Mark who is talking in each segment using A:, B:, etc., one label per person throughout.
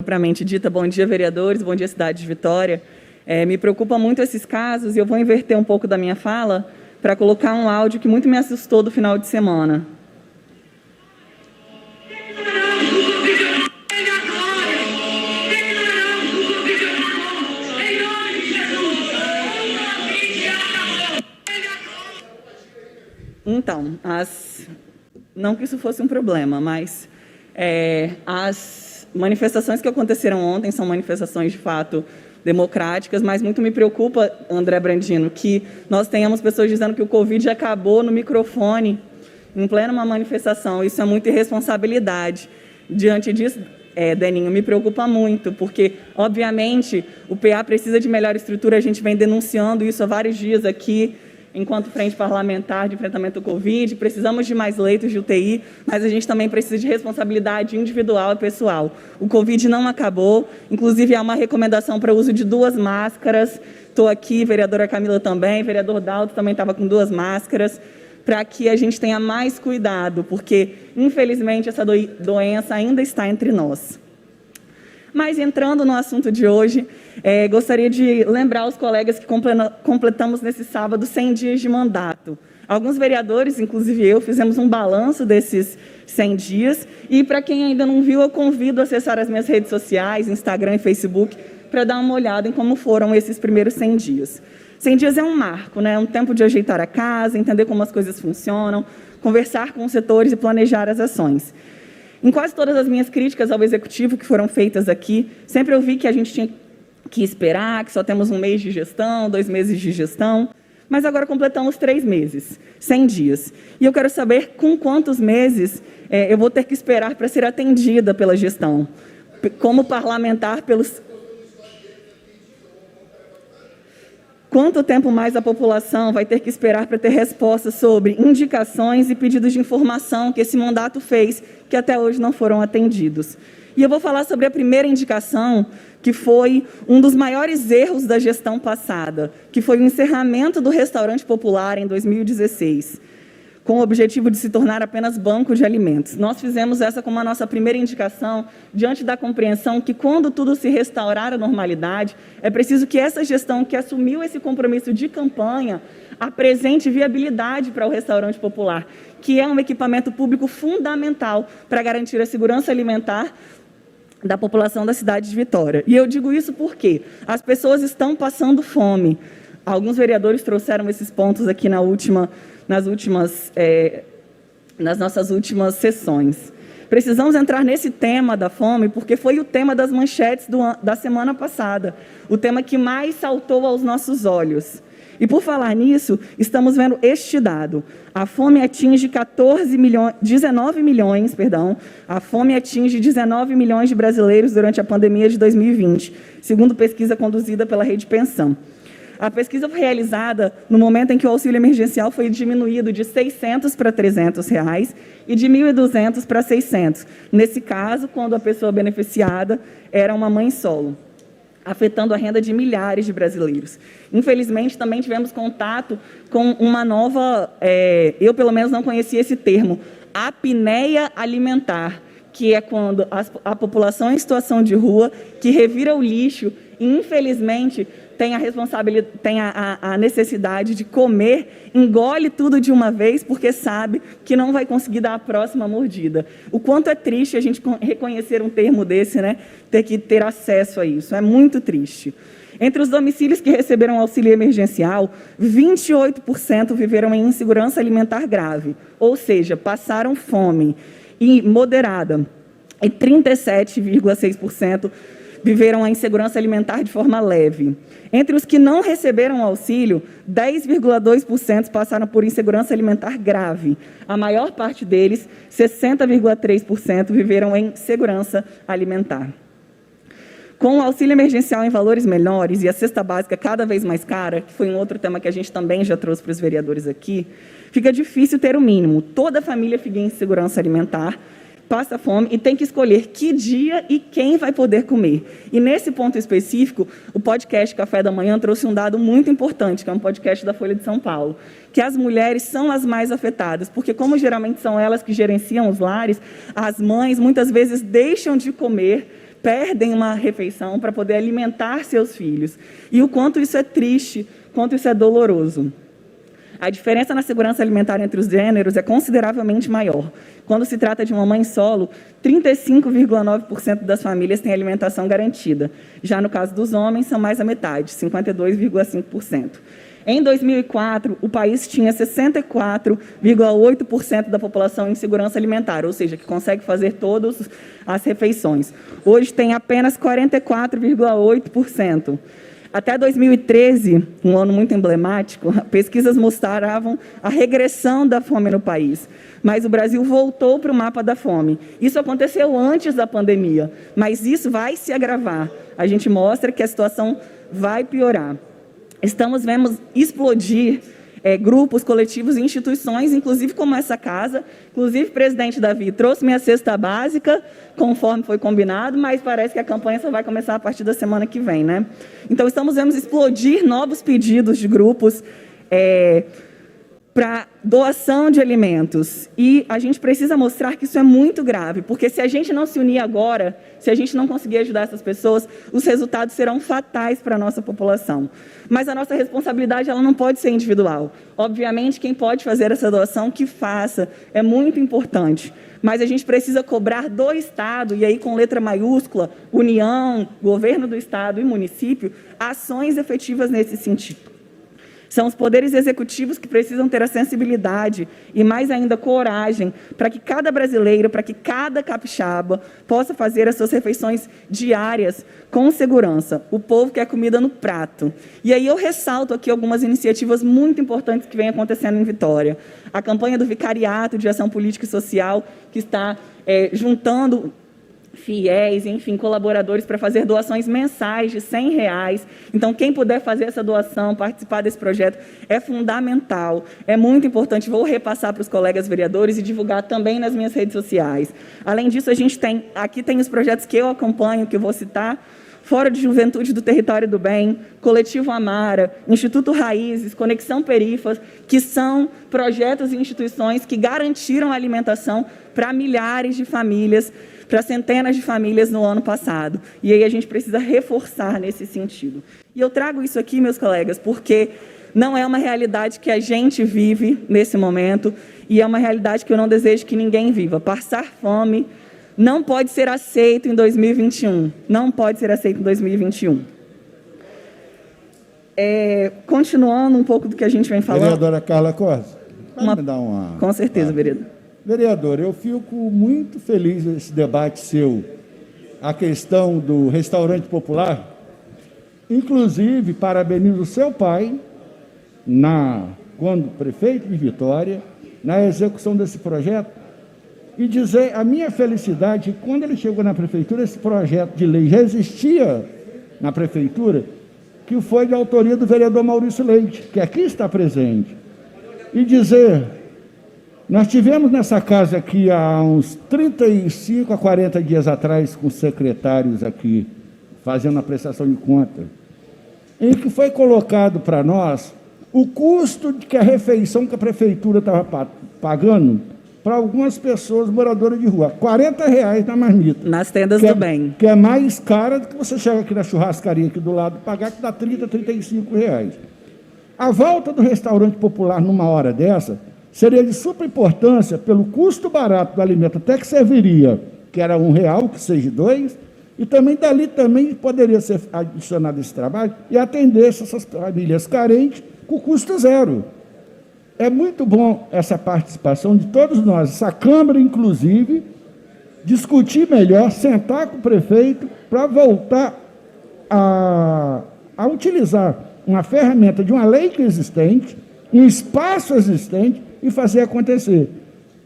A: propriamente dita. Bom dia, vereadores, bom dia, cidade de Vitória. Me preocupa muito esses casos e eu vou inverter um pouco da minha fala para colocar um áudio que muito me assustou do final de semana. Então, não que isso fosse um problema, mas as manifestações que aconteceram ontem são manifestações, de fato, democráticas, mas muito me preocupa, André Brandino, que nós tenhamos pessoas dizendo que o Covid acabou no microfone, em plena uma manifestação. Isso é muita irresponsabilidade. Diante disso, Deninho, me preocupa muito, porque, obviamente, o PA precisa de melhor estrutura, a gente vem denunciando isso há vários dias aqui, enquanto frente parlamentar de enfrentamento ao Covid, precisamos de mais leitos de UTI, mas a gente também precisa de responsabilidade individual e pessoal. O Covid não acabou, inclusive há uma recomendação para o uso de 2 máscaras. Estou aqui, vereadora Camila também, vereador Dalto também estava com 2 máscaras, para que a gente tenha mais cuidado, porque, infelizmente, essa doença ainda está entre nós. Mas, entrando no assunto de hoje, gostaria de lembrar aos colegas que completamos nesse sábado 100 dias de mandato. Alguns vereadores, inclusive eu, fizemos um balanço desses 100 dias. E, para quem ainda não viu, eu convido a acessar as minhas redes sociais, Instagram e Facebook, para dar uma olhada em como foram esses primeiros 100 dias. 100 dias é um marco, né? É um tempo de ajeitar a casa, entender como as coisas funcionam, conversar com os setores e planejar as ações. Em quase todas as minhas críticas ao Executivo que foram feitas aqui, sempre eu vi que a gente tinha que esperar, que só temos 1 mês de gestão, 2 meses de gestão, mas agora completamos 3 meses, 100 dias. E eu quero saber com quantos meses eu vou ter que esperar para ser atendida pela gestão, como parlamentar pelos... Quanto tempo mais a população vai ter que esperar para ter respostas sobre indicações e pedidos de informação que esse mandato fez, que até hoje não foram atendidos? E eu vou falar sobre a primeira indicação, que foi um dos maiores erros da gestão passada, que foi o encerramento do restaurante popular em 2016, com o objetivo de se tornar apenas banco de alimentos. Nós fizemos essa como a nossa primeira indicação, diante da compreensão que, quando tudo se restaurar à normalidade, é preciso que essa gestão que assumiu esse compromisso de campanha apresente viabilidade para o restaurante popular, que é um equipamento público fundamental para garantir a segurança alimentar da população da cidade de Vitória. E eu digo isso porque as pessoas estão passando fome. Alguns vereadores trouxeram esses pontos aqui nas nossas últimas sessões. Precisamos entrar nesse tema da fome, porque foi o tema das manchetes da semana passada, o tema que mais saltou aos nossos olhos. E, por falar nisso, estamos vendo este dado. A fome atinge 19 milhões de brasileiros durante a pandemia de 2020, segundo pesquisa conduzida pela Rede Pensão. A pesquisa foi realizada no momento em que o auxílio emergencial foi diminuído de R$ 600 para R$ 300 e de R$ 1.200 para R$ 600. Nesse caso, quando a pessoa beneficiada era uma mãe solo, afetando a renda de milhares de brasileiros. Infelizmente, também tivemos contato com uma nova, eu pelo menos não conhecia esse termo, apneia alimentar, que é quando a população em situação de rua, que revira o lixo e, infelizmente, tem a necessidade de comer, engole tudo de uma vez, porque sabe que não vai conseguir dar a próxima mordida. O quanto é triste a gente reconhecer um termo desse, né? Ter que ter acesso a isso. É muito triste. Entre os domicílios que receberam auxílio emergencial, 28% viveram em insegurança alimentar grave, ou seja, passaram fome e moderada, e 37,6% viveram a insegurança alimentar de forma leve. Entre os que não receberam auxílio, 10,2% passaram por insegurança alimentar grave. A maior parte deles, 60,3%, viveram em segurança alimentar. Com o auxílio emergencial em valores menores e a cesta básica cada vez mais cara, que foi um outro tema que a gente também já trouxe para os vereadores aqui, fica difícil ter o mínimo. Toda família fica em insegurança alimentar, passa fome e tem que escolher que dia e quem vai poder comer. E, nesse ponto específico, o podcast Café da Manhã trouxe um dado muito importante, que é um podcast da Folha de São Paulo, que as mulheres são as mais afetadas, porque, como geralmente são elas que gerenciam os lares, as mães muitas vezes deixam de comer perdem uma refeição para poder alimentar seus filhos. E o quanto isso é triste, o quanto isso é doloroso. A diferença na segurança alimentar entre os gêneros é consideravelmente maior. Quando se trata de uma mãe solo, 35,9% das famílias têm alimentação garantida. Já no caso dos homens, são mais a metade, 52,5%. Em 2004, o país tinha 64,8% da população em segurança alimentar, ou seja, que consegue fazer todas as refeições. Hoje tem apenas 44,8%. Até 2013, um ano muito emblemático, pesquisas mostravam a regressão da fome no país. Mas o Brasil voltou para o mapa da fome. Isso aconteceu antes da pandemia, mas isso vai se agravar. A gente mostra que a situação vai piorar. Estamos vendo explodir grupos, coletivos e instituições, inclusive como essa casa. Inclusive, presidente Davi trouxe minha cesta básica, conforme foi combinado, mas parece que a campanha só vai começar a partir da semana que vem, né? Então, estamos vendo explodir novos pedidos de grupos para doação de alimentos. E a gente precisa mostrar que isso é muito grave, porque se a gente não se unir agora, se a gente não conseguir ajudar essas pessoas, os resultados serão fatais para a nossa população. Mas a nossa responsabilidade ela não pode ser individual. Obviamente, quem pode fazer essa doação, que faça, é muito importante. Mas a gente precisa cobrar do Estado, e aí com letra maiúscula, União, governo do Estado e município, ações efetivas nesse sentido. São os poderes executivos que precisam ter a sensibilidade e, mais ainda, coragem para que cada brasileiro, para que cada capixaba possa fazer as suas refeições diárias com segurança. O povo quer comida no prato. E aí eu ressalto aqui algumas iniciativas muito importantes que vêm acontecendo em Vitória. A campanha do Vicariato de Ação Política e Social, que está juntando fiéis, enfim, colaboradores para fazer doações mensais de R$100. Então, quem puder fazer essa doação, participar desse projeto, é fundamental, é muito importante. Vou repassar para os colegas vereadores e divulgar também nas minhas redes sociais. Além disso, a gente tem, aqui tem os projetos que eu acompanho, que eu vou citar: Fórum de Juventude do Território do Bem, Coletivo Amara, Instituto Raízes, Conexão Perifas, que são projetos e instituições que garantiram a alimentação para milhares de famílias, para centenas de famílias no ano passado. E aí a gente precisa reforçar nesse sentido. E eu trago isso aqui, meus colegas, porque não é uma realidade que a gente vive nesse momento e é uma realidade que eu não desejo que ninguém viva. Passar fome não pode ser aceito em 2021. Não pode ser aceito em 2021. Continuando um pouco do que a gente vem falando...
B: Vereadora Carla Costa, pode me dar uma...
A: Com certeza, vereador.
B: Vereador, eu fico muito feliz nesse debate seu, a questão do restaurante popular. Inclusive, parabenizo o seu pai, quando prefeito de Vitória, na execução desse projeto, e dizer a minha felicidade que quando ele chegou na prefeitura, esse projeto de lei já existia na prefeitura, que foi de autoria do vereador Maurício Leite, que aqui está presente, e dizer... Nós tivemos nessa casa aqui há uns 35 a 40 dias atrás, com os secretários aqui, fazendo a prestação de conta, em que foi colocado para nós o custo que a refeição que a prefeitura estava pagando para algumas pessoas moradoras de rua, R$40 na marmita.
A: Nas tendas do bem.
B: Que é mais cara do que você chega aqui na churrascaria aqui do lado, pagar, que dá R$30, R$35. A volta do restaurante popular numa hora dessa seria de super importância pelo custo barato do alimento, até que serviria, que era R$1, que seja 2, e também dali também poderia ser adicionado esse trabalho e atender essas famílias carentes com custo zero. É muito bom essa participação de todos nós, essa Câmara, inclusive, discutir melhor, sentar com o prefeito para voltar a utilizar uma ferramenta de uma lei que é existente, um espaço existente, e fazer acontecer,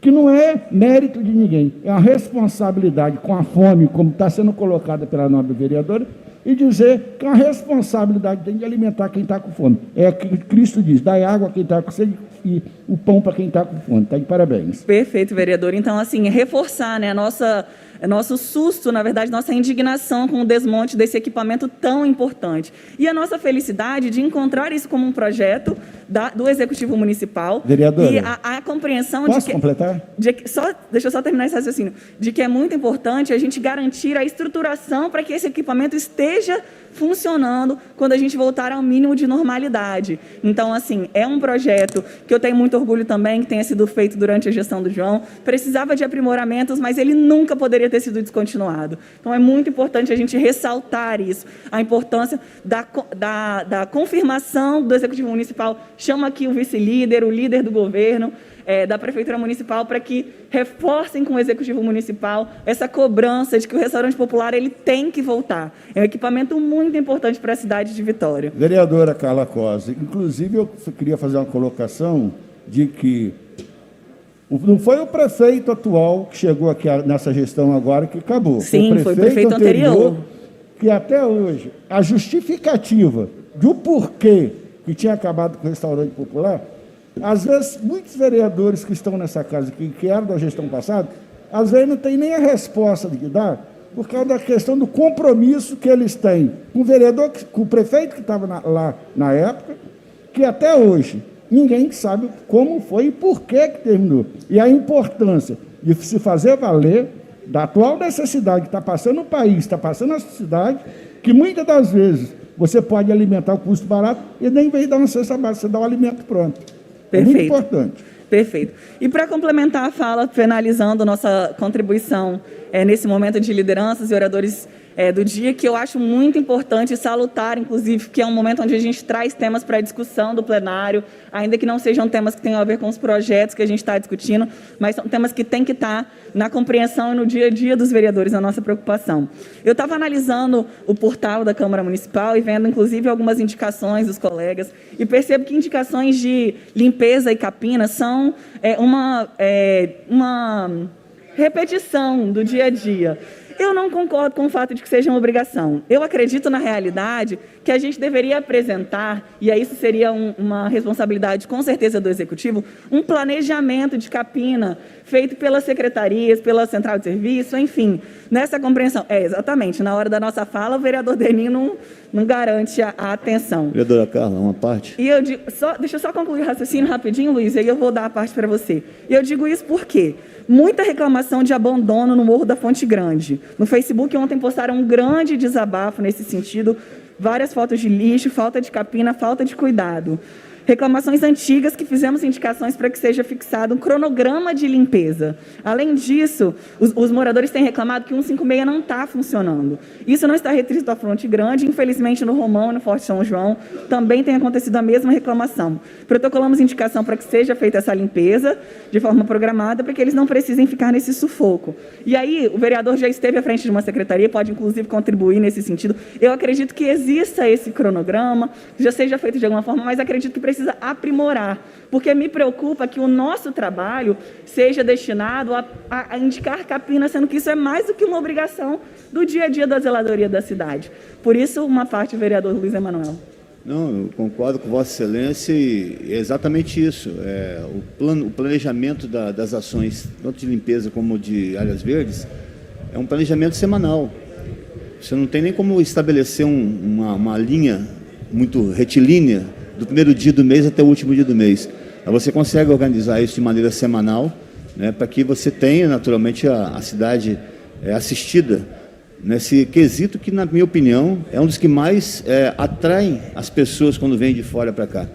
B: que não é mérito de ninguém, é uma responsabilidade com a fome, como está sendo colocada pela nobre vereadora, e dizer que é uma responsabilidade de alimentar quem está com fome. É o que Cristo diz: dai água a quem está com sede e o pão para quem está com fome. Está de parabéns.
A: Perfeito, vereador. Então, assim, reforçar, né, nosso susto, na verdade, nossa indignação com o desmonte desse equipamento tão importante. E a nossa felicidade de encontrar isso como um projeto do Executivo Municipal.
B: Vereadora,
A: e a compreensão
B: posso
A: de que...
B: completar?
A: Deixa eu só terminar esse raciocínio. De que é muito importante a gente garantir a estruturação para que esse equipamento esteja funcionando quando a gente voltar ao mínimo de normalidade. Então, assim, é um projeto que eu tenho muito orgulho também, que tenha sido feito durante a gestão do João. Precisava de aprimoramentos, mas ele nunca poderia ter sido descontinuado. Então, é muito importante a gente ressaltar isso, a importância da confirmação do Executivo Municipal. Chama aqui o vice-líder, o líder do governo, da Prefeitura Municipal, para que reforcem com o Executivo Municipal essa cobrança de que o restaurante popular ele tem que voltar. É um equipamento muito importante para a cidade de Vitória.
B: Vereadora Carla Cosa, inclusive eu queria fazer uma colocação de que não foi o prefeito atual que chegou aqui nessa gestão agora que acabou.
A: Sim, foi o prefeito anterior.
B: Que até hoje a justificativa do porquê que tinha acabado com o restaurante popular, às vezes, muitos vereadores que estão nessa casa, que eram da gestão passada, às vezes não tem nem a resposta de que dar, por causa da questão do compromisso que eles têm com o vereador, com o prefeito que estava lá na época, que até hoje ninguém sabe como foi e por que terminou. E a importância de se fazer valer da atual necessidade que está passando o país, está passando a cidade, que muitas das vezes você pode alimentar o custo barato e nem vem dar uma cesta básica, você dá o alimento pronto.
A: Perfeito.
B: É muito importante.
A: Perfeito. E para complementar a fala, finalizando nossa contribuição nesse momento de lideranças e oradores do dia, que eu acho muito importante e salutar, inclusive, que é um momento onde a gente traz temas para a discussão do plenário, ainda que não sejam temas que tenham a ver com os projetos que a gente está discutindo, mas são temas que têm que estar na compreensão e no dia a dia dos vereadores, na nossa preocupação. Eu estava analisando o portal da Câmara Municipal e vendo, inclusive, algumas indicações dos colegas, e percebo que indicações de limpeza e capina são uma repetição do dia a dia. Eu não concordo com o fato de que seja uma obrigação. Eu acredito, na realidade, que a gente deveria apresentar, e aí isso seria uma responsabilidade, com certeza, do Executivo, um planejamento de capina feito pelas secretarias, pela central de serviço, enfim, nessa compreensão. Exatamente, na hora da nossa fala, o vereador Deninho não garante a atenção.
C: Vereadora Carla, uma parte.
A: E eu digo, deixa eu só concluir o raciocínio rapidinho, Luiz, e aí eu vou dar a parte para você. E eu digo isso porque muita reclamação de abandono no Morro da Fonte Grande. No Facebook, ontem postaram um grande desabafo nesse sentido, várias fotos de lixo, falta de capina, falta de cuidado. Reclamações antigas que fizemos indicações para que seja fixado um cronograma de limpeza. Além disso, os moradores têm reclamado que o 156 não está funcionando. Isso não está restrito à Fonte Grande, infelizmente no Romão e no Forte São João também tem acontecido a mesma reclamação. Protocolamos indicação para que seja feita essa limpeza de forma programada para que eles não precisem ficar nesse sufoco. E aí, o vereador já esteve à frente de uma secretaria, pode inclusive contribuir nesse sentido. Eu acredito que exista esse cronograma, já seja feito de alguma forma, mas acredito que precisa aprimorar, porque me preocupa que o nosso trabalho seja destinado a indicar capina, sendo que isso é mais do que uma obrigação do dia a dia da zeladoria da cidade. Por isso, uma parte, vereador Luiz Emanuel.
C: Não, eu concordo com Vossa Excelência e é exatamente isso. O planejamento das ações, tanto de limpeza como de áreas verdes, é um planejamento semanal. Você não tem nem como estabelecer uma linha muito retilínea do primeiro dia do mês até o último dia do mês. Aí você consegue organizar isso de maneira semanal, né, para que você tenha, naturalmente, a cidade assistida nesse quesito que, na minha opinião, é um dos que mais atraem as pessoas quando vêm de fora para cá.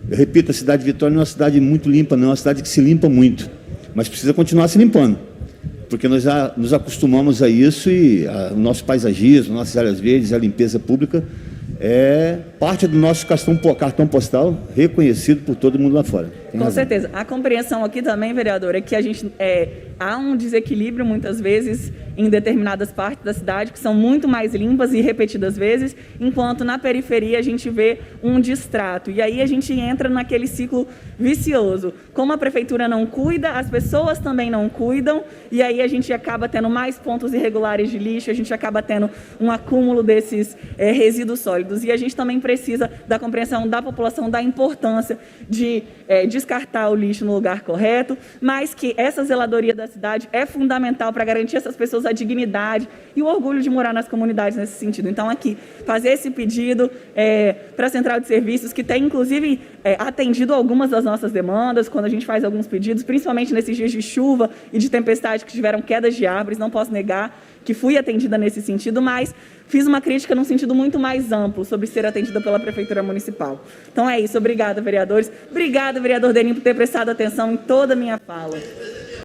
C: Eu repito, a cidade de Vitória não é uma cidade muito limpa, não, é uma cidade que se limpa muito, mas precisa continuar se limpando, porque nós já nos acostumamos a isso e o nosso paisagismo, nossas áreas verdes, a limpeza pública é parte do nosso cartão postal reconhecido por todo mundo lá fora.
A: Com certeza. A compreensão aqui também, vereador, é que a gente há um desequilíbrio muitas vezes em determinadas partes da cidade que são muito mais limpas e repetidas vezes, enquanto na periferia a gente vê um distrato. E aí a gente entra naquele ciclo vicioso. Como a prefeitura não cuida, as pessoas também não cuidam, e aí a gente acaba tendo mais pontos irregulares de lixo, a gente acaba tendo um acúmulo desses resíduos sólidos. E a gente também precisa da compreensão da população da importância de descartar o lixo no lugar correto, mas que essa zeladoria da cidade é fundamental para garantir essas pessoas a dignidade e o orgulho de morar nas comunidades nesse sentido. Então, aqui, fazer esse pedido para a Central de Serviços, que tem, inclusive, atendido algumas das nossas demandas, quando a gente faz alguns pedidos, principalmente nesses dias de chuva e de tempestade que tiveram quedas de árvores, não posso negar que fui atendida nesse sentido, mas fiz uma crítica num sentido muito mais amplo sobre ser atendida pela Prefeitura Municipal. Então é isso, obrigada, vereadores. Obrigada, vereador Denim, por ter prestado atenção em toda a minha fala.